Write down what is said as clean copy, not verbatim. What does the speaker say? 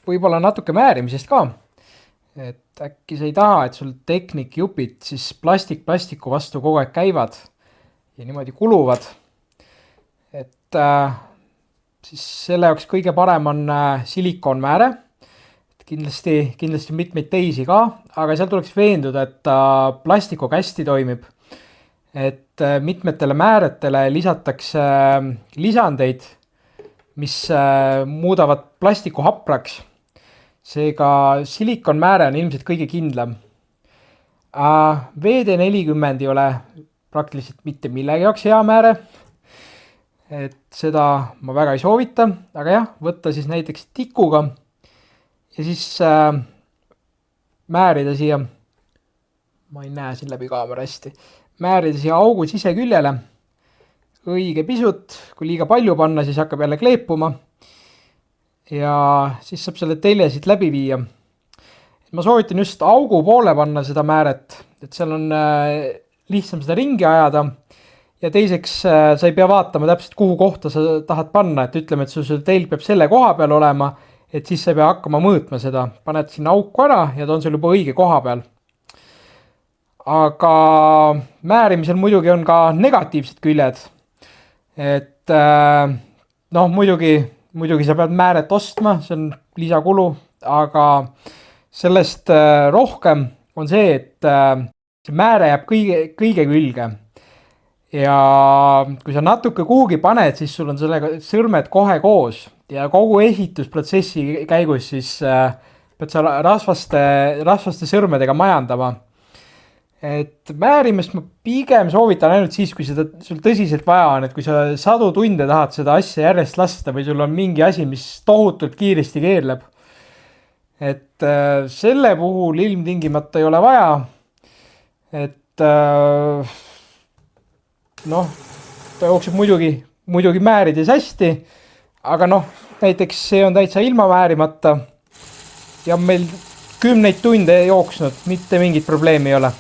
võib-olla natuke määrimisest ka. Et äkki sa ei taha, et sul teknikjupid siis plastiku vastu kogu aeg käivad ja niimoodi kuluvad. Et siis selle jaoks kõige parem on silikoonmääre. Kindlasti mitmeid teisi ka, aga seal tuleks veenduda, et ta plastikuga hästi toimib. Et mitmetele määretele lisatakse lisandeid, mis muudavad plastiku hapraks. Seega silikoonmääre on ilmselt kõige kindlam. VD40 ei ole praktiliselt mitte millegi jaoks hea määre. Et seda ma väga ei soovita, aga jah, võtta siis näiteks tikuga ja siis määrida siia, ma ei näe siin läbi kaamera hästi, määrida siia augu siseküljele õige pisut, kui liiga palju panna, siis hakkab jälle kleepuma ja siis saab selle telje siit läbi viia. Ma soovitan just augu poole panna seda määret, et seal on lihtsam seda ringi ajada ja teiseks sa ei pea vaatama täpselt kuhu kohta sa tahad panna, et ütleme, et sul telg peab selle koha peal olema, et siis sa ei pea hakkama mõõtma seda, paned sinna auku ära ja ta on sul juba õige koha peal. Aga määrimisel muidugi on ka negatiivsed küljed, et muidugi sa pead määret ostma, see on lisakulu, aga sellest rohkem on see, et see määre jääb kõige külge. Ja kui sa natuke kuhugi paned, siis sul on sellega sõrmed kohe koos ja kogu ehitusprotsessi käigus siis pead sa rasvaste sõrmedega majandama. Et määrimist ma pigem soovitan ainult siis, kui seda sul tõsiselt vaja on, et kui sa 100 tunde tahad seda asja järjest lasta või sul on mingi asi, mis tohutult kiiresti keerleb. Et selle puhul ilmtingimata ei ole vaja, et ta jookseb muidugi määrides hästi, aga näiteks see on täitsa ilma määrimata ja meil 10 tunde jooksnud, mitte mingit probleemi ei ole.